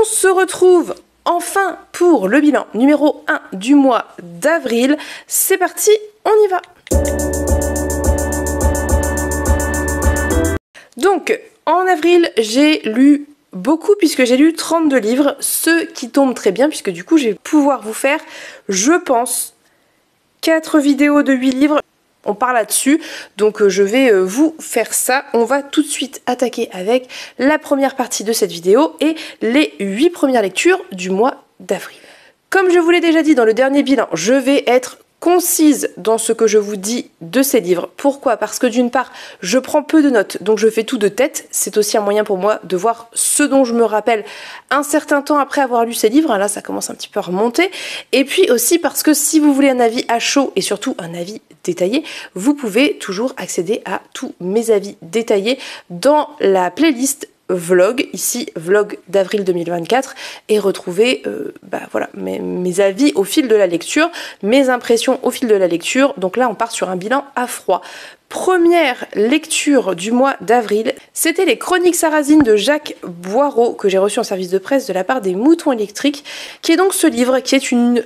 On se retrouve enfin pour le bilan numéro 1 du mois d'avril. C'est parti, on y va. Donc, en avril, j'ai lu beaucoup puisque j'ai lu 32 livres, ce qui tombe très bien puisque du coup, je vais pouvoir vous faire, je pense, 4 vidéos de 8 livres. On part là-dessus, donc je vais vous faire ça. On va tout de suite attaquer avec la première partie de cette vidéo et les 8 premières lectures du mois d'avril. Comme je vous l'ai déjà dit dans le dernier bilan, je vais être concise dans ce que je vous dis de ces livres. Pourquoi? Parce que d'une part, je prends peu de notes, donc je fais tout de tête. C'est aussi un moyen pour moi de voir ce dont je me rappelle un certain temps après avoir lu ces livres. Là, ça commence un petit peu à remonter. Et puis aussi parce que si vous voulez un avis à chaud et surtout un avis détaillé, vous pouvez toujours accéder à tous mes avis détaillés dans la playlist vlog, ici vlog d'avril 2024, et retrouver voilà, mes avis au fil de la lecture, mes impressions au fil de la lecture. Donc là on part sur un bilan à froid. Première lecture du mois d'avril, c'était les Chroniques sarrasines de Jacques Boireau que j'ai reçu en service de presse de la part des Moutons électriques, qui est donc ce livre qui est une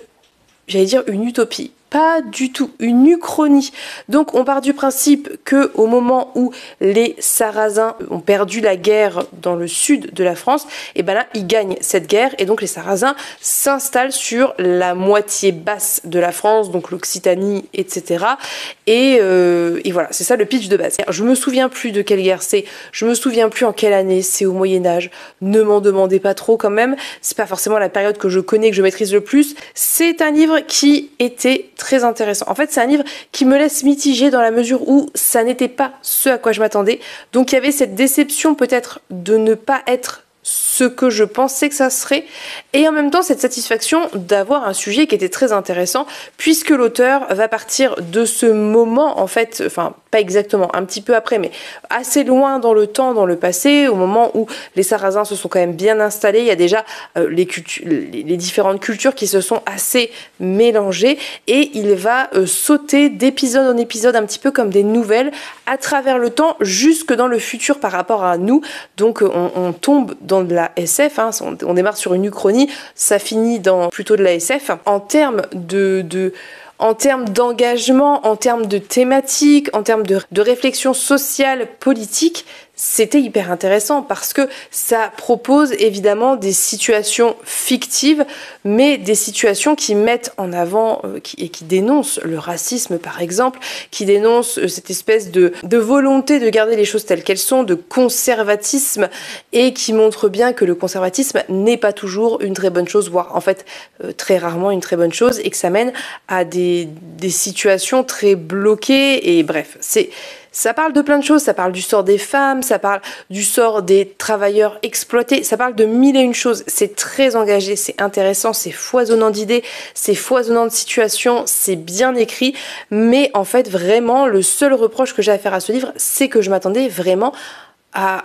utopie. Pas du tout, une uchronie. Donc on part du principe que au moment où les Sarrasins ont perdu la guerre dans le sud de la France, et ben là ils gagnent cette guerre et donc les Sarrasins s'installent sur la moitié basse de la France, donc l'Occitanie, etc. Et voilà, c'est ça le pitch de base. Je me souviens plus de quelle guerre c'est, je me souviens plus en quelle année, c'est au Moyen-Âge. Ne m'en demandez pas trop quand même, c'est pas forcément la période que je connais, que je maîtrise le plus. C'est un livre qui était très intéressant. En fait, c'est un livre qui me laisse mitigée dans la mesure où ça n'était pas ce à quoi je m'attendais. Donc il y avait cette déception peut-être de ne pas être ce que je pensais que ça serait, et en même temps cette satisfaction d'avoir un sujet qui était très intéressant, puisque l'auteur va partir de ce moment, en fait, enfin pas exactement, un petit peu après, mais assez loin dans le temps, dans le passé, au moment où les Sarrasins se sont quand même bien installés. Il y a déjà les différentes cultures qui se sont assez mélangées, et il va sauter d'épisode en épisode, un petit peu comme des nouvelles, à travers le temps, jusque dans le futur par rapport à nous. Donc on tombe dans de la SF, hein, on démarre sur une uchronie, ça finit dans plutôt de la SF. En termes d'engagement, en termes de thématique, en termes de réflexion sociale, politique, c'était hyper intéressant parce que ça propose évidemment des situations fictives, mais des situations qui mettent en avant et qui dénoncent le racisme par exemple, qui dénoncent cette espèce de volonté de garder les choses telles qu'elles sont, de conservatisme, et qui montrent bien que le conservatisme n'est pas toujours une très bonne chose, voire en fait très rarement une très bonne chose, et que ça mène à des situations très bloquées. Et bref, ça parle de plein de choses, ça parle du sort des femmes, ça parle du sort des travailleurs exploités, ça parle de mille et une choses. C'est très engagé, c'est intéressant, c'est foisonnant d'idées, c'est foisonnant de situations, c'est bien écrit, mais en fait vraiment le seul reproche que j'ai à faire à ce livre, c'est que je m'attendais vraiment à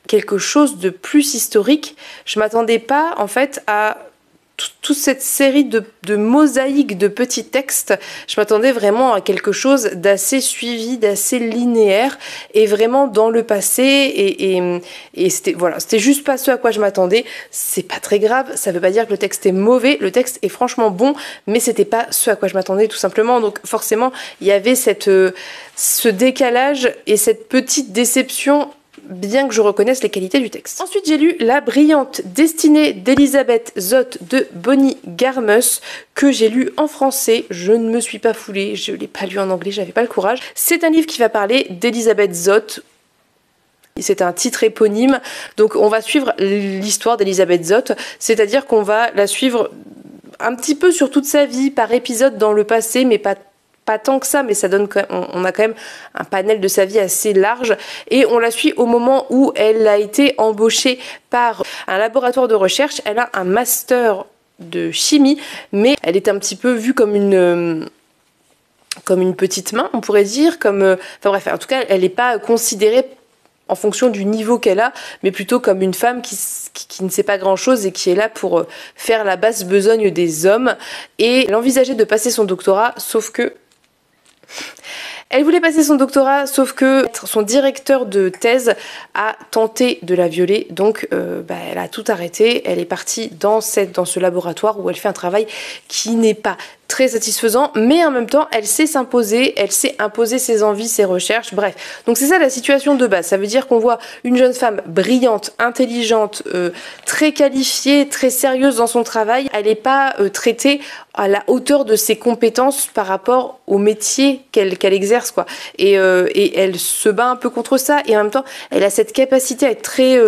quelque chose de plus historique. Je m'attendais pas en fait à toute cette série de mosaïques de petits textes. Je m'attendais vraiment à quelque chose d'assez suivi, d'assez linéaire, et vraiment dans le passé, et c'était juste pas ce à quoi je m'attendais. C'est pas très grave, ça veut pas dire que le texte est mauvais, le texte est franchement bon, mais c'était pas ce à quoi je m'attendais tout simplement. Donc forcément il y avait ce décalage et cette petite déception, bien que je reconnaisse les qualités du texte. Ensuite, j'ai lu La brillante destinée d'Elisabeth Zott de Bonnie Garmus, que j'ai lu en français. Je ne me suis pas foulée, je ne l'ai pas lu en anglais, j'avais pas le courage. C'est un livre qui va parler d'Elisabeth Zott. C'est un titre éponyme, donc on va suivre l'histoire d'Elisabeth Zott, c'est-à-dire qu'on va la suivre un petit peu sur toute sa vie, par épisode dans le passé, mais pas tant que ça, mais ça donne on a quand même un panel de sa vie assez large, et on la suit au moment où elle a été embauchée par un laboratoire de recherche. Elle a un master de chimie, mais elle est un petit peu vue comme une petite main, on pourrait dire, enfin bref, en tout cas elle n'est pas considérée en fonction du niveau qu'elle a, mais plutôt comme une femme qui ne sait pas grand-chose et qui est là pour faire la basse besogne des hommes. Et elle envisageait de passer son doctorat, sauf que Elle voulait passer son doctorat, sauf que son directeur de thèse a tenté de la violer, donc elle a tout arrêté. Elle est partie dans ce laboratoire où elle fait un travail qui n'est pas très satisfaisant, mais en même temps elle sait s'imposer, elle sait imposer ses envies, ses recherches, bref. Donc c'est ça la situation de base, ça veut dire qu'on voit une jeune femme brillante, intelligente, très qualifiée, très sérieuse dans son travail. Elle n'est pas traitée à la hauteur de ses compétences par rapport au métier qu'elle exerce, quoi. Et elle se bat un peu contre ça, et en même temps elle a cette capacité à être très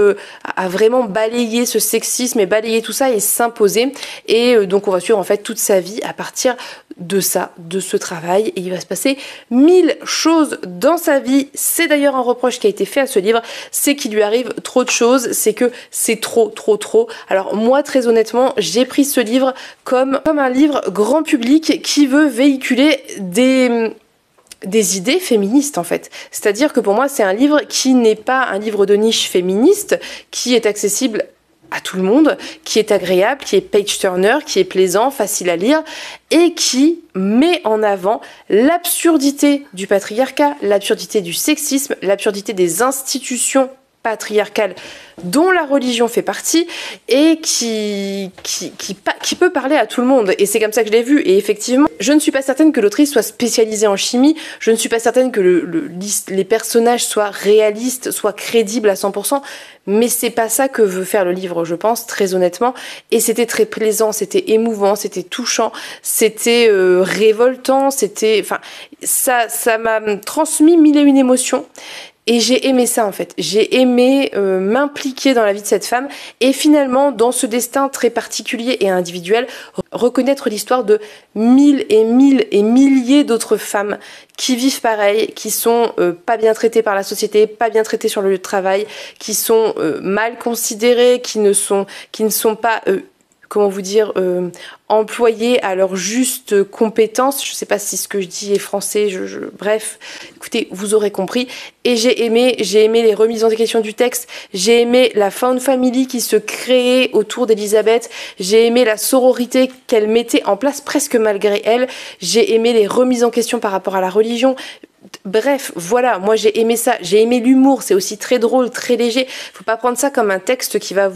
à vraiment balayer ce sexisme et balayer tout ça et s'imposer. Et donc on va suivre en fait toute sa vie à partir de ça, de ce travail, et il va se passer 1000 choses dans sa vie. C'est d'ailleurs un reproche qui a été fait à ce livre, c'est qu'il lui arrive trop de choses, c'est que c'est trop. Alors moi très honnêtement j'ai pris ce livre comme un livre grand public qui veut véhiculer des idées féministes en fait. C'est-à-dire que pour moi c'est un livre qui n'est pas un livre de niche féministe, qui est accessible à tout le monde, qui est agréable, qui est page-turner, qui est plaisant, facile à lire, et qui met en avant l'absurdité du patriarcat, l'absurdité du sexisme, l'absurdité des institutions patriarcale dont la religion fait partie, et qui peut parler à tout le monde. Et c'est comme ça que je l'ai vu. Et effectivement, je ne suis pas certaine que l'autrice soit spécialisée en chimie, je ne suis pas certaine que les personnages soient réalistes, soient crédibles à 100%, mais c'est pas ça que veut faire le livre, je pense, très honnêtement. Et c'était très plaisant, c'était émouvant, c'était touchant, c'était révoltant, ça m'a transmis mille et une émotions. Et j'ai aimé ça en fait, j'ai aimé m'impliquer dans la vie de cette femme et finalement dans ce destin très particulier et individuel, reconnaître l'histoire de mille et milliers d'autres femmes qui vivent pareil, qui sont pas bien traitées par la société, pas bien traitées sur le lieu de travail, qui sont mal considérées, qui ne sont pas comment vous dire, employés à leur juste compétence. Je sais pas si ce que je dis est français, bref, écoutez, vous aurez compris. Et j'ai aimé les remises en question du texte, j'ai aimé la found family qui se créait autour d'Elisabeth, j'ai aimé la sororité qu'elle mettait en place presque malgré elle, j'ai aimé les remises en question par rapport à la religion. Bref, voilà, moi j'ai aimé ça, j'ai aimé l'humour, c'est aussi très drôle, très léger. Faut pas prendre ça comme un texte qui va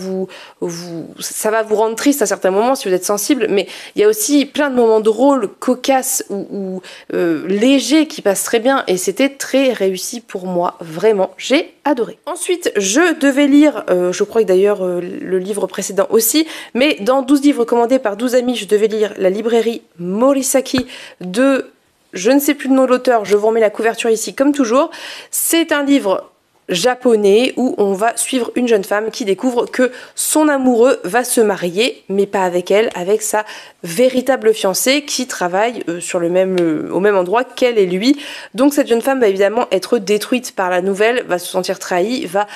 ça va vous rendre triste à certains moments si vous êtes sensible, mais il y a aussi plein de moments drôles, cocasses ou légers qui passent très bien, et c'était très réussi pour moi, vraiment, j'ai adoré. Ensuite, je devais lire, je crois que d'ailleurs le livre précédent aussi, mais dans 12 livres commandés par 12 amis, je devais lire La librairie Morisaki de... Je ne sais plus le nom de l'auteur, je vous remets la couverture ici comme toujours. C'est un livre japonais où on va suivre une jeune femme qui découvre que son amoureux va se marier, mais pas avec elle, avec sa véritable fiancée qui travaille au même endroit qu'elle et lui. Donc cette jeune femme va évidemment être détruite par la nouvelle, va se sentir trahie, va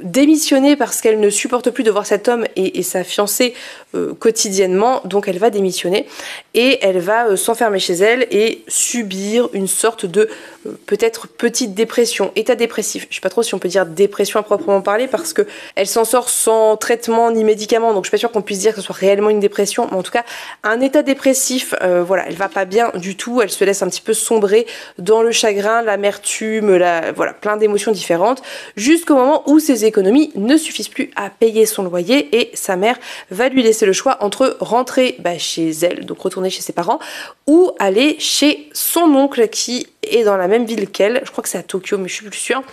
démissionner parce qu'elle ne supporte plus de voir cet homme et sa fiancée quotidiennement, donc elle va démissionner et elle va s'enfermer chez elle et subir une sorte de peut-être petite dépression, état dépressif. Je sais pas trop si on peut dire dépression à proprement parler parce que elle s'en sort sans traitement ni médicament, donc je suis pas sûre qu'on puisse dire que ce soit réellement une dépression, mais en tout cas un état dépressif. Voilà, elle va pas bien du tout, elle se laisse un petit peu sombrer dans le chagrin, l'amertume, voilà, plein d'émotions différentes, jusqu'au moment où ses économies ne suffisent plus à payer son loyer et sa mère va lui laisser le choix entre rentrer chez elle, donc retourner chez ses parents, ou aller chez son oncle qui est dans la même ville qu'elle, je crois que c'est à Tokyo mais je suis plus sûre,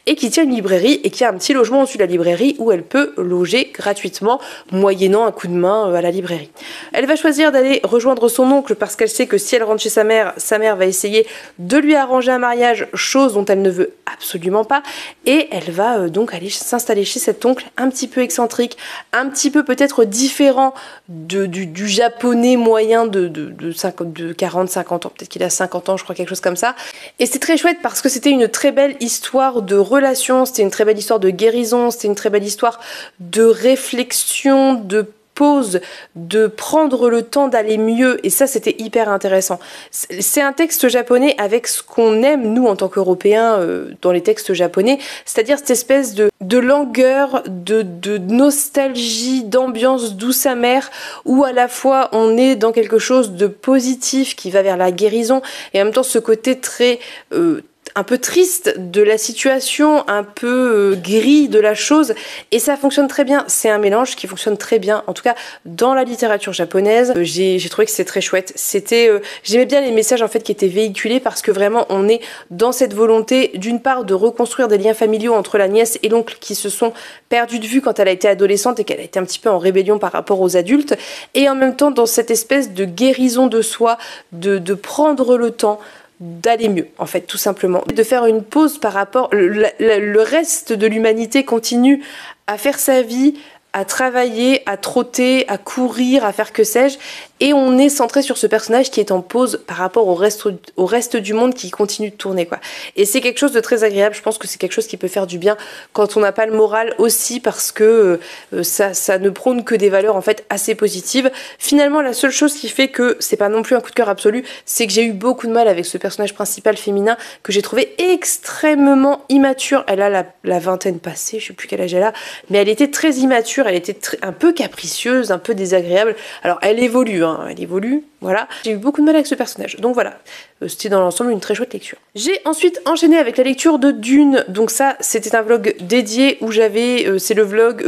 et qui tient une librairie et qui a un petit logement au-dessus de la librairie où elle peut loger gratuitement moyennant un coup de main à la librairie. Elle va choisir d'aller rejoindre son oncle parce qu'elle sait que si elle rentre chez sa mère va essayer de lui arranger un mariage, chose dont elle ne veut absolument pas, et elle va donc aller s'installer chez cet oncle un petit peu excentrique, un petit peu peut-être différent du japonais moyen de 40-50 ans, peut-être qu'il a 50 ans, je crois, quelque chose comme ça. Et c'est très chouette parce que c'était une très belle histoire de relation, c'était une très belle histoire de guérison, c'était une très belle histoire de réflexion, de pause, de prendre le temps d'aller mieux, et ça c'était hyper intéressant. C'est un texte japonais avec ce qu'on aime nous en tant qu'Européens dans les textes japonais, c'est-à-dire cette espèce de langueur, de nostalgie, d'ambiance douce amère, où à la fois on est dans quelque chose de positif qui va vers la guérison, et en même temps ce côté très un peu triste de la situation, un peu gris de la chose, et ça fonctionne très bien. C'est un mélange qui fonctionne très bien, en tout cas dans la littérature japonaise. J'ai trouvé que c'était très chouette. J'aimais bien les messages en fait qui étaient véhiculés, parce que vraiment on est dans cette volonté d'une part de reconstruire des liens familiaux entre la nièce et l'oncle qui se sont perdus de vue quand elle a été adolescente et qu'elle a été un petit peu en rébellion par rapport aux adultes, et en même temps dans cette espèce de guérison de soi, de prendre le temps d'aller mieux, en fait, tout simplement. De faire une pause par rapport... Le reste de l'humanité continue à faire sa vie, à travailler, à trotter, à courir, à faire que sais-je, et on est centré sur ce personnage qui est en pause par rapport au reste du monde qui continue de tourner, quoi. Et c'est quelque chose de très agréable. Je pense que c'est quelque chose qui peut faire du bien quand on n'a pas le moral aussi, parce que ça ne prône que des valeurs en fait assez positives. Finalement, la seule chose qui fait que c'est pas non plus un coup de cœur absolu, c'est que j'ai eu beaucoup de mal avec ce personnage principal féminin que j'ai trouvé extrêmement immature. Elle a la vingtaine passée, je sais plus quel âge elle a, mais elle était très immature, elle était un peu capricieuse, un peu désagréable. Alors elle évolue, hein, elle évolue, voilà. J'ai eu beaucoup de mal avec ce personnage, donc voilà. C'était dans l'ensemble une très chouette lecture. J'ai ensuite enchaîné avec la lecture de Dune, donc ça c'était un vlog dédié où j'avais, c'est le vlog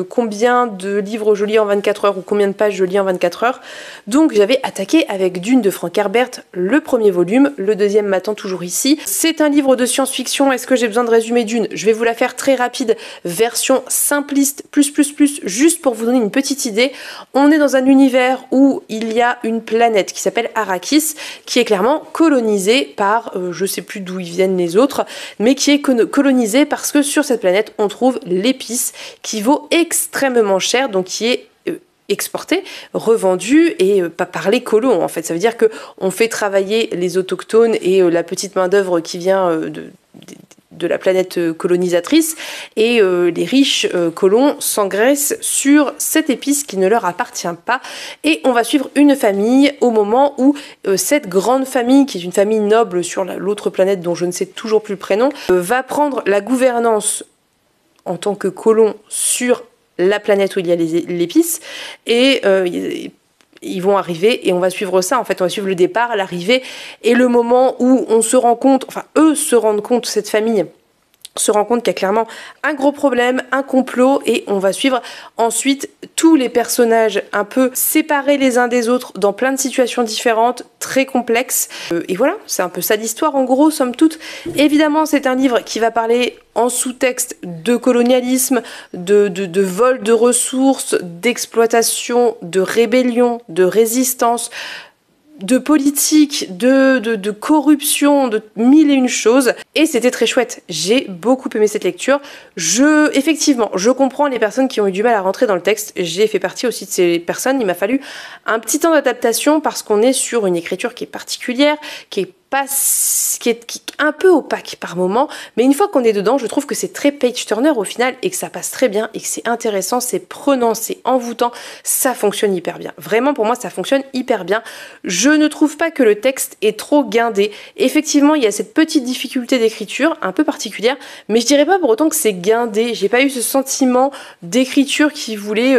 combien de livres je lis en 24 heures ou combien de pages je lis en 24 heures. Donc j'avais attaqué avec Dune de Frank Herbert, le premier volume, le deuxième m'attend toujours ici. C'est un livre de science-fiction, est-ce que j'ai besoin de résumer Dune? Je vais vous la faire très rapide, version simpliste, plus, juste pour vous donner une petite idée. On est dans un univers où il y a une planète qui s'appelle Arrakis, qui est clairement colonisée par, je sais plus d'où ils viennent les autres, mais qui est colonisée parce que sur cette planète, on trouve l'épice qui vaut extrêmement cher, donc qui est exporté, revendu et pas par les colons en fait. Ça veut dire que on fait travailler les autochtones et la petite main d'œuvre qui vient de la planète colonisatrice, et les riches colons s'engraissent sur cette épice qui ne leur appartient pas, et on va suivre une famille au moment où cette grande famille, qui est une famille noble sur l'autre planète dont je ne sais toujours plus le prénom, va prendre la gouvernance en tant que colon sur la planète où il y a l'épice, et ils vont arriver et on va suivre ça, en fait on va suivre le départ, l'arrivée et le moment où on se rend compte, enfin eux se rendent compte, cette famille se rend compte qu'il y a clairement un gros problème, un complot, et on va suivre ensuite tous les personnages un peu séparés les uns des autres dans plein de situations différentes, très complexes, et voilà, c'est un peu ça l'histoire en gros, somme toute. Évidemment c'est un livre qui va parler en sous-texte de colonialisme, de vol de ressources, d'exploitation, de rébellion, de résistance, de politique, de corruption, de mille et une choses, et c'était très chouette. J'ai beaucoup aimé cette lecture. Effectivement, je comprends les personnes qui ont eu du mal à rentrer dans le texte, j'ai fait partie aussi de ces personnes. Il m'a fallu un petit temps d'adaptation parce qu'on est sur une écriture qui est particulière, qui est un peu opaque par moment, mais une fois qu'on est dedans, je trouve que c'est très page-turner au final, et que ça passe très bien, et que c'est intéressant, c'est prenant, c'est envoûtant, ça fonctionne hyper bien. Vraiment, pour moi, ça fonctionne hyper bien. Je ne trouve pas que le texte est trop guindé. Effectivement, il y a cette petite difficulté d'écriture, un peu particulière, mais je dirais pas pour autant que c'est guindé. J'ai pas eu ce sentiment d'écriture qui voulait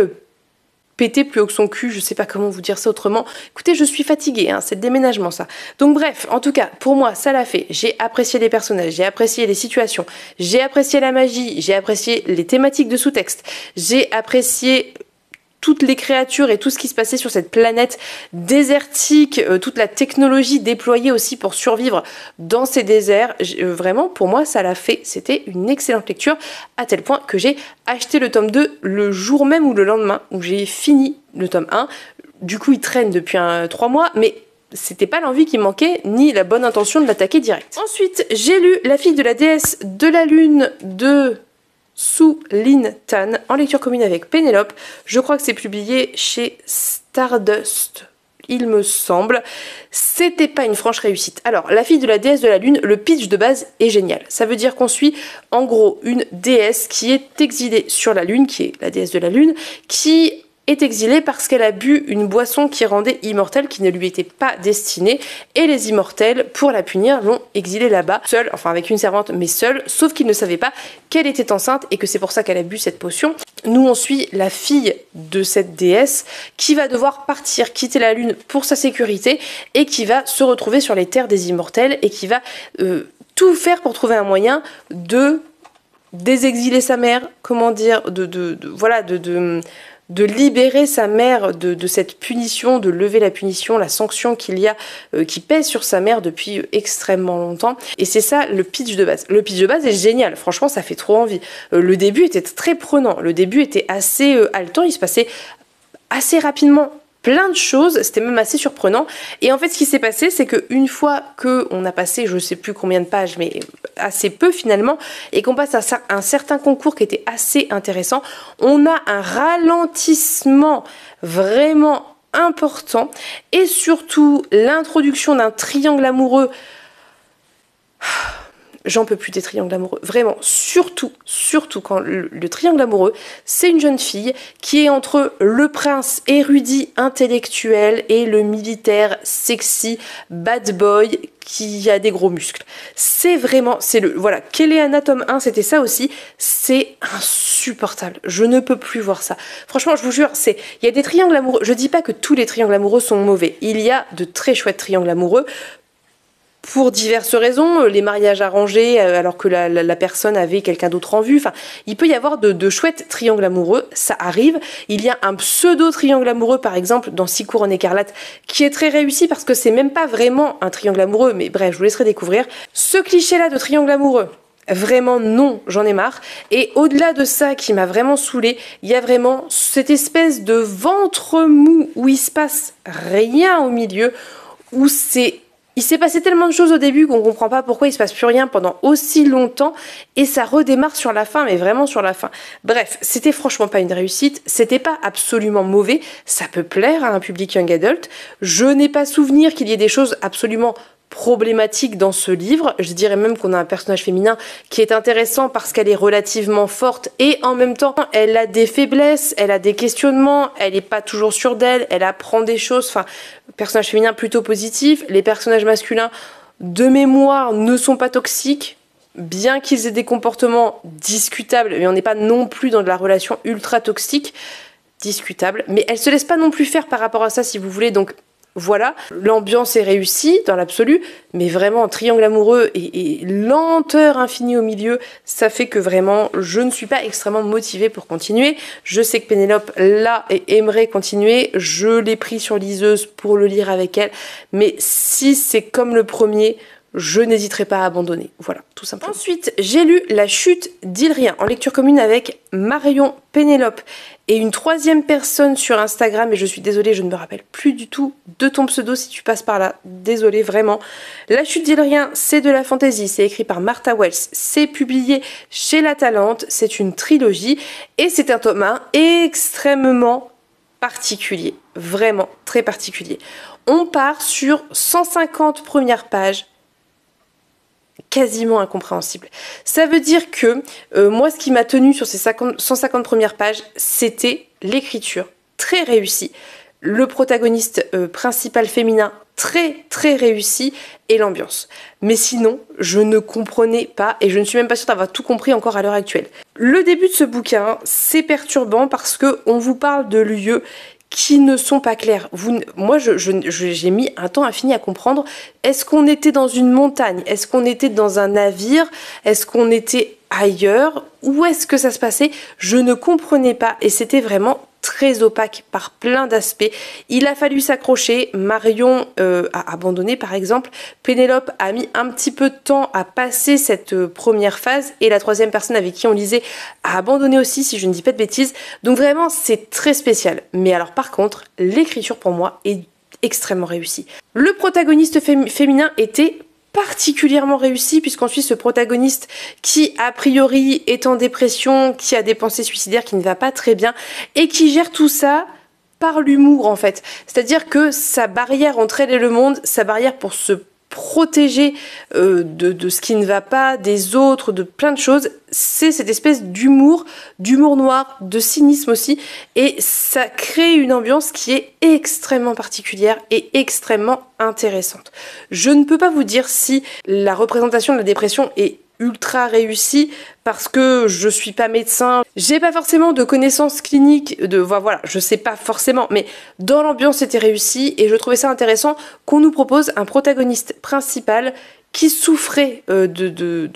péter plus haut que son cul, je sais pas comment vous dire ça autrement. Écoutez, je suis fatiguée, hein, c'est le déménagement ça. Donc bref, en tout cas, pour moi, ça l'a fait. J'ai apprécié les personnages, j'ai apprécié les situations, j'ai apprécié la magie, j'ai apprécié les thématiques de sous-texte, j'ai apprécié toutes les créatures et tout ce qui se passait sur cette planète désertique, toute la technologie déployée aussi pour survivre dans ces déserts. Vraiment, pour moi, ça l'a fait. C'était une excellente lecture, à tel point que j'ai acheté le tome 2 le jour même ou le lendemain, où j'ai fini le tome 1. Du coup, il traîne depuis 3 mois, mais c'était pas l'envie qui manquait, ni la bonne intention de l'attaquer direct. Ensuite, j'ai lu La fille de la déesse de la lune de Su Lin Tan en lecture commune avec Pénélope. Je crois que c'est publié chez Stardust, il me semble. C'était pas une franche réussite. Alors, La fille de la déesse de la lune, le pitch de base est génial. Ça veut dire qu'on suit en gros une déesse qui est exilée sur la lune, qui est la déesse de la lune, qui est exilée parce qu'elle a bu une boisson qui rendait immortelle, qui ne lui était pas destinée, et les immortels, pour la punir, l'ont exilée là-bas, seule, enfin avec une servante, mais seule, sauf qu'ils ne savaient pas qu'elle était enceinte et que c'est pour ça qu'elle a bu cette potion. Nous, on suit la fille de cette déesse qui va devoir partir, quitter la lune pour sa sécurité, et qui va se retrouver sur les terres des immortels, et qui va tout faire pour trouver un moyen de désexiler sa mère, comment dire, de libérer sa mère de cette punition, de lever la punition, la sanction qu'il y a, qui pèse sur sa mère depuis extrêmement longtemps. Et c'est ça le pitch de base. Le pitch de base est génial, franchement ça fait trop envie. Le début était très prenant, le début était assez haletant, il se passait assez rapidement plein de choses, c'était même assez surprenant. Et en fait, ce qui s'est passé, c'est qu'une fois qu'on a passé, je sais plus combien de pages, mais assez peu finalement, et qu'on passe à un certain concours qui était assez intéressant, on a un ralentissement vraiment important, et surtout l'introduction d'un triangle amoureux. J'en peux plus des triangles amoureux, vraiment, surtout quand le triangle amoureux, c'est une jeune fille qui est entre le prince érudit intellectuel et le militaire sexy bad boy qui a des gros muscles. C'est vraiment, voilà, Keleana tome 1, c'était ça aussi, c'est insupportable, je ne peux plus voir ça. Franchement, je vous jure, il y a des triangles amoureux, je dis pas que tous les triangles amoureux sont mauvais, il y a de très chouettes triangles amoureux, pour diverses raisons, les mariages arrangés alors que la personne avait quelqu'un d'autre en vue, enfin, il peut y avoir de chouettes triangles amoureux, ça arrive. Il y a un pseudo triangle amoureux par exemple dans 6 cours en écarlate qui est très réussi parce que c'est même pas vraiment un triangle amoureux, mais bref, je vous laisserai découvrir. Ce cliché là de triangle amoureux, vraiment non, j'en ai marre. Et au-delà de ça qui m'a vraiment saoulée, il y a vraiment cette espèce de ventre mou où il se passe rien au milieu, où il s'est passé tellement de choses au début qu'on comprend pas pourquoi il se passe plus rien pendant aussi longtemps, et ça redémarre sur la fin, mais vraiment sur la fin. Bref, c'était franchement pas une réussite, c'était pas absolument mauvais, ça peut plaire à un public young adult. Je n'ai pas souvenir qu'il y ait des choses absolument problématique dans ce livre. Je dirais même qu'on a un personnage féminin qui est intéressant parce qu'elle est relativement forte et en même temps elle a des faiblesses, elle a des questionnements, elle n'est pas toujours sûre d'elle, elle apprend des choses, enfin, personnage féminin plutôt positif. Les personnages masculins de mémoire ne sont pas toxiques, bien qu'ils aient des comportements discutables, mais on n'est pas non plus dans de la relation ultra toxique, discutable, mais elle se laisse pas non plus faire par rapport à ça si vous voulez, donc voilà, l'ambiance est réussie dans l'absolu, mais vraiment triangle amoureux et lenteur infinie au milieu, ça fait que vraiment je ne suis pas extrêmement motivée pour continuer. Je sais que Pénélope l'a et aimerait continuer, je l'ai pris sur liseuse pour le lire avec elle, mais si c'est comme le premier, je n'hésiterai pas à abandonner. Voilà, tout simplement. Ensuite, j'ai lu La chute d'Ilrien en lecture commune avec Marion Pénélope et une troisième personne sur Instagram, et je suis désolée, je ne me rappelle plus du tout de ton pseudo si tu passes par là. Désolée, vraiment. La chute d'Ilrien, c'est de la fantaisie, c'est écrit par Martha Wells, c'est publié chez La Talente, c'est une trilogie et c'est un tome 1 extrêmement particulier, vraiment très particulier. On part sur 150 premières pages, quasiment incompréhensible. Ça veut dire que moi, ce qui m'a tenu sur ces 150 premières pages, c'était l'écriture très réussie, le protagoniste principal féminin très très réussi et l'ambiance. Mais sinon, je ne comprenais pas et je ne suis même pas sûre d'avoir tout compris encore à l'heure actuelle. Le début de ce bouquin, c'est perturbant parce que on vous parle de lieux qui ne sont pas clairs. Moi, j'ai mis un temps infini à comprendre. Est-ce qu'on était dans une montagne? Est-ce qu'on était dans un navire? Est-ce qu'on était ailleurs? Où est-ce que ça se passait? Je ne comprenais pas et c'était vraiment très opaque par plein d'aspects. Il a fallu s'accrocher. Marion a abandonné par exemple. Pénélope a mis un petit peu de temps à passer cette première phase et la troisième personne avec qui on lisait a abandonné aussi, si je ne dis pas de bêtises. Donc vraiment c'est très spécial. Mais alors par contre, l'écriture pour moi est extrêmement réussie. Le protagoniste féminin était particulièrement réussi puisqu'on suit ce protagoniste qui a priori est en dépression, qui a des pensées suicidaires, qui ne va pas très bien et qui gère tout ça par l'humour en fait. C'est-à-dire que sa barrière entre elle et le monde, sa barrière pour se protéger de ce qui ne va pas, des autres, de plein de choses. C'est cette espèce d'humour noir, de cynisme aussi, et ça crée une ambiance qui est extrêmement particulière et extrêmement intéressante. Je ne peux pas vous dire si la représentation de la dépression est ultra réussie parce que je suis pas médecin, j'ai pas forcément de connaissances cliniques, voilà, je sais pas forcément, mais dans l'ambiance c'était réussi et je trouvais ça intéressant qu'on nous propose un protagoniste principal qui souffrait de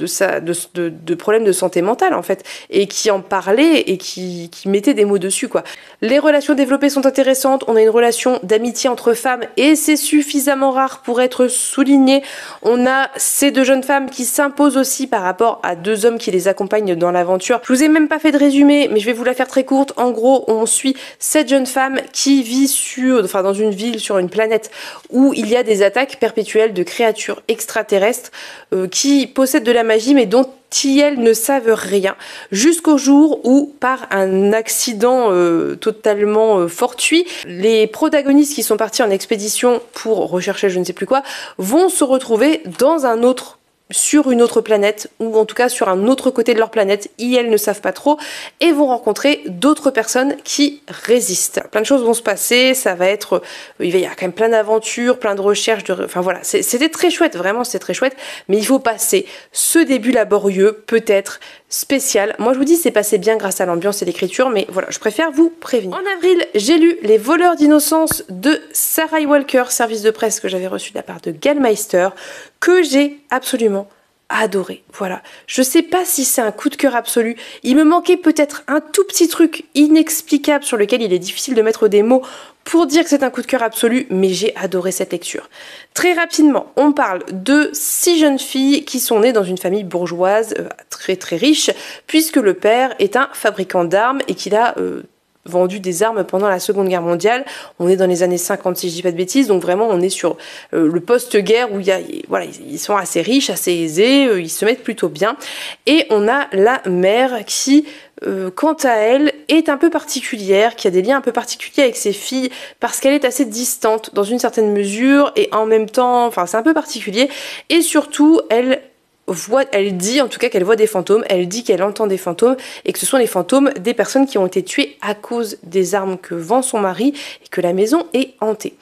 problèmes de santé mentale en fait, et qui en parlait et qui mettait des mots dessus quoi. Les relations développées sont intéressantes, on a une relation d'amitié entre femmes et c'est suffisamment rare pour être souligné. On a ces deux jeunes femmes qui s'imposent aussi par rapport à deux hommes qui les accompagnent dans l'aventure. Je vous ai même pas fait de résumé, mais je vais vous la faire très courte. En gros, on suit cette jeune femme qui vit dans une ville, sur une planète où il y a des attaques perpétuelles de créatures extraterrestres qui possèdent de la magie mais dont elles ne savent rien, jusqu'au jour où, par un accident totalement fortuit, les protagonistes qui sont partis en expédition pour rechercher je ne sais plus quoi vont se retrouver sur une autre planète, ou en tout cas sur un autre côté de leur planète, elles ne savent pas trop, et vont rencontrer d'autres personnes qui résistent. Plein de choses vont se passer, il va y avoir quand même plein d'aventures, plein de recherches, enfin voilà, c'était très chouette, vraiment c'était très chouette, mais il faut passer ce début laborieux, peut-être spécial. Moi je vous dis c'est passé bien grâce à l'ambiance et l'écriture, mais voilà, je préfère vous prévenir. En avril, j'ai lu Les voleurs d'innocence de Sarah Walker, service de presse que j'avais reçu de la part de Gallmeister, que j'ai absolument adoré. Voilà. Je sais pas si c'est un coup de cœur absolu. Il me manquait peut-être un tout petit truc inexplicable sur lequel il est difficile de mettre des mots pour dire que c'est un coup de cœur absolu, mais j'ai adoré cette lecture. Très rapidement, on parle de 6 jeunes filles qui sont nées dans une famille bourgeoise très très riche, puisque le père est un fabricant d'armes et qu'il a vendu des armes pendant la Seconde Guerre mondiale. On est dans les années 50 si je dis pas de bêtises, donc vraiment on est sur le post-guerre où ils sont assez riches, assez aisés, ils se mettent plutôt bien. Et on a la mère qui, quant à elle, est un peu particulière, qui a des liens un peu particuliers avec ses filles parce qu'elle est assez distante dans une certaine mesure et en même temps, enfin c'est un peu particulier, et surtout elle dit en tout cas qu'elle voit des fantômes, elle dit qu'elle entend des fantômes et que ce sont les fantômes des personnes qui ont été tuées à cause des armes que vend son mari et que la maison est hantée.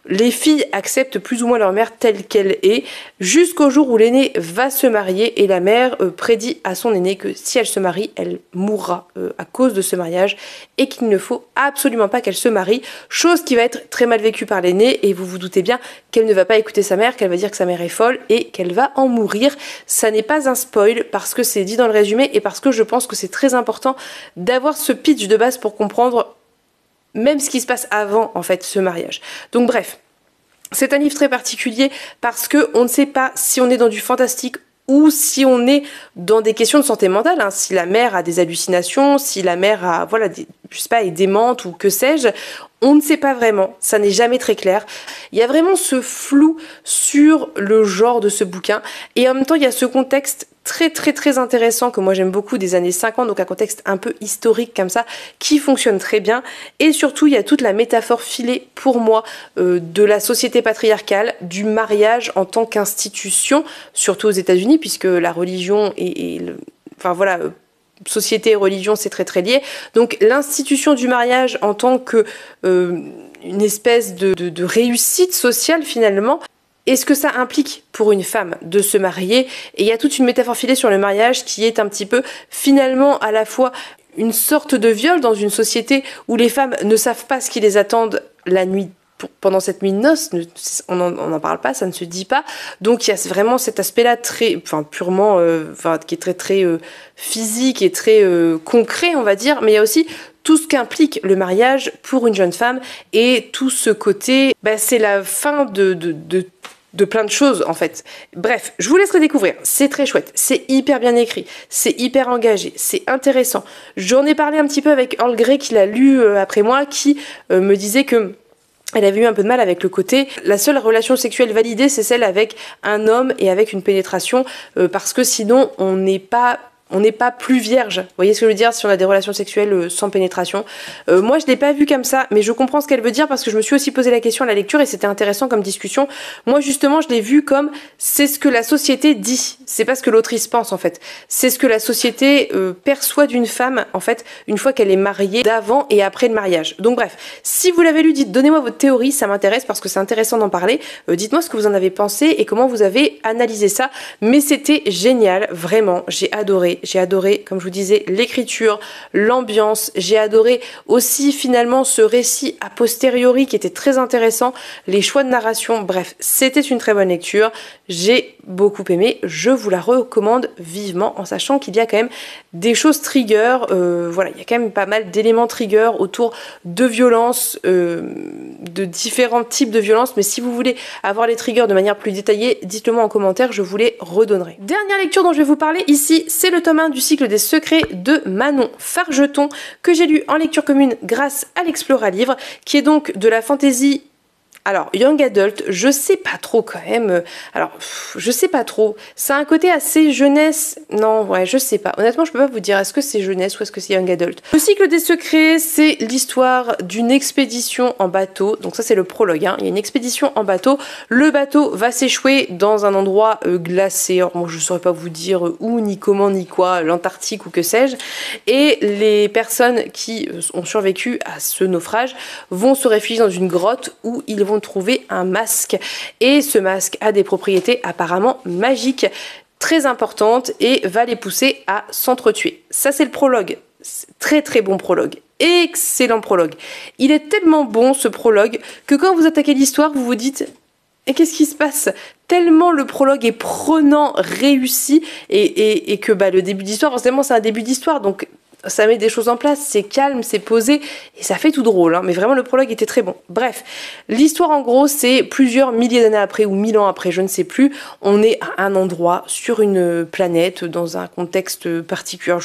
Les filles acceptent plus ou moins leur mère telle qu'elle est jusqu'au jour où l'aînée va se marier et la mère prédit à son aînée que si elle se marie, elle mourra à cause de ce mariage et qu'il ne faut absolument pas qu'elle se marie, chose qui va être très mal vécue par l'aînée et vous vous doutez bien qu'elle ne va pas écouter sa mère, qu'elle va dire que sa mère est folle et qu'elle va en mourir. Ça n'est pas un spoil parce que c'est dit dans le résumé et parce que je pense que c'est très important d'avoir ce pitch de base pour comprendre même ce qui se passe avant en fait ce mariage. Donc bref, c'est un livre très particulier parce que on ne sait pas si on est dans du fantastique ou si on est dans des questions de santé mentale, hein. Si la mère a des hallucinations, si la mère a, est démente ou que sais-je, on ne sait pas vraiment, ça n'est jamais très clair. Il y a vraiment ce flou sur le genre de ce bouquin et en même temps il y a ce contexte très très très intéressant que moi j'aime beaucoup des années 50, donc un contexte un peu historique comme ça qui fonctionne très bien et surtout il y a toute la métaphore filée pour moi de la société patriarcale, du mariage en tant qu'institution, surtout aux États-Unis puisque la religion société et religion c'est très très lié, donc l'institution du mariage en tant que une espèce de réussite sociale finalement. Et ce que ça implique pour une femme de se marier, et il y a toute une métaphore filée sur le mariage qui est un petit peu finalement à la fois une sorte de viol dans une société où les femmes ne savent pas ce qui les attend la nuit pendant cette nuit de noces, on n'en parle pas, ça ne se dit pas, donc il y a vraiment cet aspect-là purement, qui est très très physique et très concret on va dire, mais il y a aussi tout ce qu'implique le mariage pour une jeune femme et tout ce côté, c'est la fin de plein de choses en fait. Bref, je vous laisserai découvrir, c'est très chouette, c'est hyper bien écrit, c'est hyper engagé, c'est intéressant. J'en ai parlé un petit peu avec Earl Grey qui l'a lu après moi, qui me disait que elle avait eu un peu de mal avec le côté, la seule relation sexuelle validée c'est celle avec un homme et avec une pénétration, parce que sinon on n'est pas on n'est pas plus vierge. Vous voyez ce que je veux dire si on a des relations sexuelles sans pénétration. Moi, je l'ai pas vu comme ça, mais je comprends ce qu'elle veut dire parce que je me suis aussi posé la question à la lecture et c'était intéressant comme discussion. Moi, justement, je l'ai vu comme c'est ce que la société dit. C'est pas ce que l'autrice pense, en fait. C'est ce que la société perçoit d'une femme, en fait, une fois qu'elle est mariée, d'avant et après le mariage. Donc bref, si vous l'avez lu, donnez-moi votre théorie, ça m'intéresse parce que c'est intéressant d'en parler. Dites-moi ce que vous en avez pensé et comment vous avez analysé ça. Mais c'était génial, vraiment, j'ai adoré. J'ai adoré, comme je vous disais, l'écriture, l'ambiance. J'ai adoré aussi finalement ce récit a posteriori qui était très intéressant, les choix de narration. Bref, c'était une très bonne lecture. J'ai beaucoup aimé. Je vous la recommande vivement en sachant qu'il y a quand même des choses trigger. Voilà, il y a quand même pas mal d'éléments trigger autour de violences, de différents types de violences. Mais si vous voulez avoir les triggers de manière plus détaillée, dites-le moi en commentaire, je vous les redonnerai. Dernière lecture dont je vais vous parler ici, c'est le tome 1 du cycle des secrets de Manon Fargeton que j'ai lu en lecture commune grâce à l'Explora Livre, qui est donc de la fantasy. Alors, Young Adult, je sais pas trop quand même. Alors, je sais pas trop. Ça a un côté assez jeunesse. Non, ouais, je sais pas. Honnêtement, je peux pas vous dire est-ce que c'est jeunesse ou est-ce que c'est Young Adult. Le cycle des secrets, c'est l'histoire d'une expédition en bateau. Donc ça, c'est le prologue. Hein. Il y a une expédition en bateau. Le bateau va s'échouer dans un endroit glacé. Alors, moi, je saurais pas vous dire où, ni comment, ni quoi. L'Antarctique ou que sais-je. Et les personnes qui ont survécu à ce naufrage vont se réfugier dans une grotte où ils vont trouver un masque et ce masque a des propriétés apparemment magiques très importantes et va les pousser à s'entretuer. Ça c'est le prologue, très très bon prologue, excellent prologue. Il est tellement bon ce prologue que quand vous attaquez l'histoire vous vous dites et qu'est-ce qui se passe? Tellement le prologue est prenant, réussi et que le début d'histoire, forcément c'est un début d'histoire donc ça met des choses en place, c'est calme, c'est posé, et ça fait tout drôle, hein, mais vraiment le prologue était très bon. Bref, l'histoire en gros, c'est plusieurs milliers d'années après, ou 1000 ans après, je ne sais plus, on est à un endroit, sur une planète, dans un contexte particulier,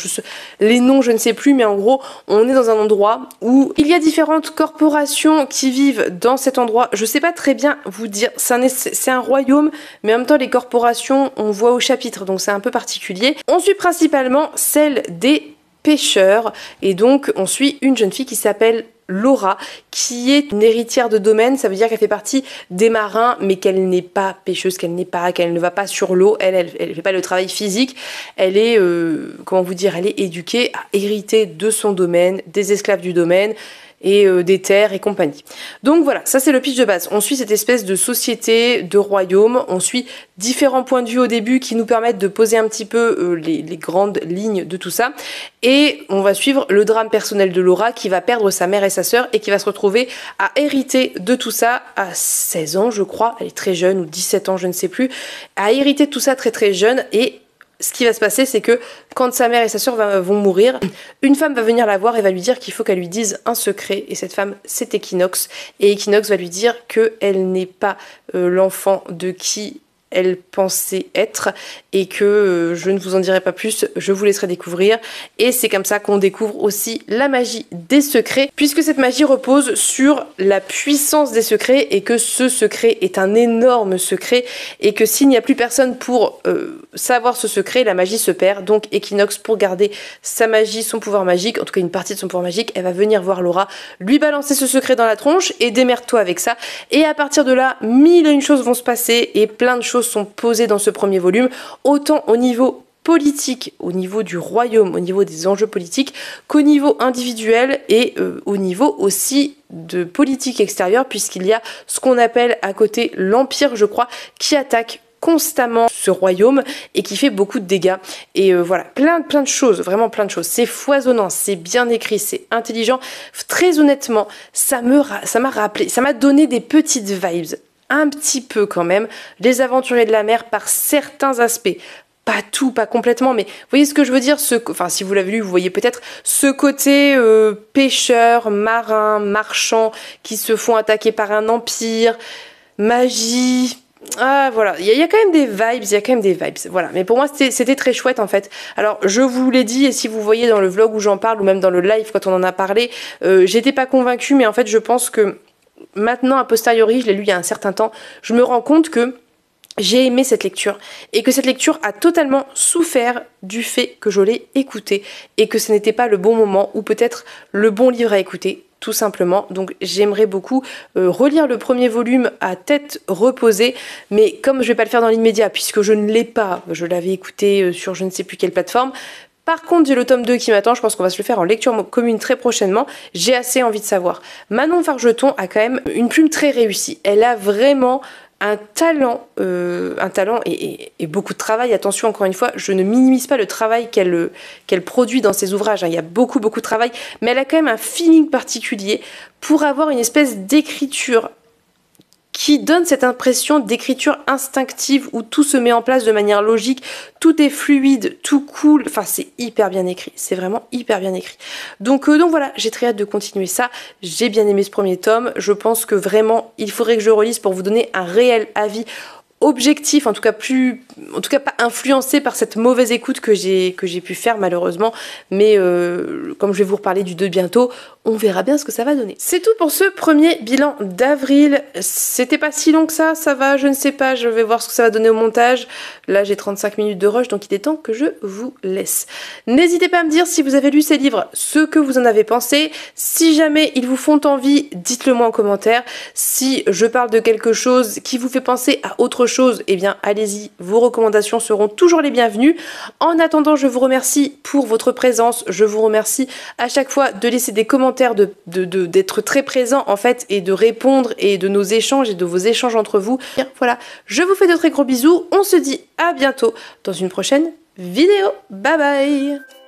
les noms je ne sais plus, mais en gros, on est dans un endroit où il y a différentes corporations qui vivent dans cet endroit, je sais pas très bien vous dire, c'est un royaume, mais en même temps les corporations, on voit au chapitre, donc c'est un peu particulier. On suit principalement celle des pêcheur et donc on suit une jeune fille qui s'appelle Laura qui est une héritière de domaine, ça veut dire qu'elle fait partie des marins mais qu'elle n'est pas pêcheuse, qu'elle ne va pas sur l'eau, elle fait pas le travail physique, elle est comment vous dire, elle est éduquée à hériter de son domaine, des esclaves du domaine et des terres et compagnie. Donc voilà, ça c'est le pitch de base. On suit cette espèce de société, de royaume, on suit différents points de vue au début qui nous permettent de poser un petit peu les grandes lignes de tout ça. Et on va suivre le drame personnel de Laura qui va perdre sa mère et sa sœur et qui va se retrouver à hériter de tout ça à 16 ans je crois, elle est très jeune, ou 17 ans je ne sais plus, à hériter de tout ça très très jeune et ce qui va se passer, c'est que quand sa mère et sa sœur vont mourir, une femme va venir la voir et va lui dire qu'il faut qu'elle lui dise un secret. Et cette femme, c'est Equinox. Et Equinox va lui dire qu'elle n'est pas l'enfant de qui elle pensait être et que je ne vous en dirai pas plus, je vous laisserai découvrir. Et c'est comme ça qu'on découvre aussi la magie des secrets, puisque cette magie repose sur la puissance des secrets et que ce secret est un énorme secret et que s'il n'y a plus personne pour savoir ce secret, la magie se perd. Donc Equinox, pour garder sa magie, son pouvoir magique, en tout cas une partie de son pouvoir magique, elle va venir voir Laura, lui balancer ce secret dans la tronche et démerde-toi avec ça. Et à partir de là, mille et une choses vont se passer et plein de choses sont posées dans ce premier volume, autant au niveau politique, au niveau du royaume, au niveau des enjeux politiques, qu'au niveau individuel et au niveau aussi de politique extérieure, puisqu'il y a ce qu'on appelle à côté l'Empire, je crois, qui attaque constamment ce royaume et qui fait beaucoup de dégâts. Et voilà, plein de choses, vraiment plein de choses. C'est foisonnant, c'est bien écrit, c'est intelligent. Très honnêtement, ça m'a rappelé, ça m'a donné des petites vibes, un petit peu quand même, les Aventuriers de la mer par certains aspects. Pas tout, pas complètement, mais vous voyez ce que je veux dire, enfin si vous l'avez lu, vous voyez peut-être ce côté pêcheur, marin, marchand, qui se font attaquer par un empire, magie. Ah voilà, il y a quand même des vibes, voilà. Mais pour moi c'était très chouette en fait. Alors je vous l'ai dit et si vous voyez dans le vlog où j'en parle ou même dans le live quand on en a parlé, j'étais pas convaincue mais en fait je pense que maintenant a posteriori, je l'ai lu il y a un certain temps, je me rends compte que j'ai aimé cette lecture et que cette lecture a totalement souffert du fait que je l'ai écoutée et que ce n'était pas le bon moment ou peut-être le bon livre à écouter, tout simplement. Donc j'aimerais beaucoup relire le premier volume à tête reposée, mais comme je vais pas le faire dans l'immédiat puisque je ne l'ai pas, je l'avais écouté sur je ne sais plus quelle plateforme. Par contre, j'ai le tome 2 qui m'attend, je pense qu'on va se le faire en lecture commune très prochainement. J'ai assez envie de savoir. Manon Fargeton a quand même une plume très réussie. Elle a vraiment un talent et beaucoup de travail. Attention, encore une fois, je ne minimise pas le travail qu'elle produit dans ses ouvrages, hein. Il y a beaucoup de travail, mais elle a quand même un feeling particulier pour avoir une espèce d'écriture qui donne cette impression d'écriture instinctive où tout se met en place de manière logique, tout est fluide, tout cool, enfin c'est hyper bien écrit, c'est vraiment hyper bien écrit. Donc voilà, j'ai très hâte de continuer ça, j'ai bien aimé ce premier tome, je pense que vraiment il faudrait que je relise pour vous donner un réel avis objectif, en tout cas pas influencé par cette mauvaise écoute que j'ai pu faire malheureusement, mais comme je vais vous reparler du 2 bientôt, on verra bien ce que ça va donner. C'est tout pour ce premier bilan d'avril. C'était pas si long que ça va, je ne sais pas, je vais voir ce que ça va donner au montage. Là j'ai 35 minutes de rush, donc il est temps que je vous laisse. N'hésitez pas à me dire si vous avez lu ces livres, ce que vous en avez pensé. Si jamais ils vous font envie, dites-le moi en commentaire. Si je parle de quelque chose qui vous fait penser à autre chose, eh bien allez-y, vos recommandations seront toujours les bienvenues. En attendant, je vous remercie pour votre présence, je vous remercie à chaque fois de laisser des commentaires, d'être très présent en fait et de répondre et de nos échanges et de vos échanges entre vous. Voilà, je vous fais de très gros bisous, on se dit à bientôt dans une prochaine vidéo. Bye bye.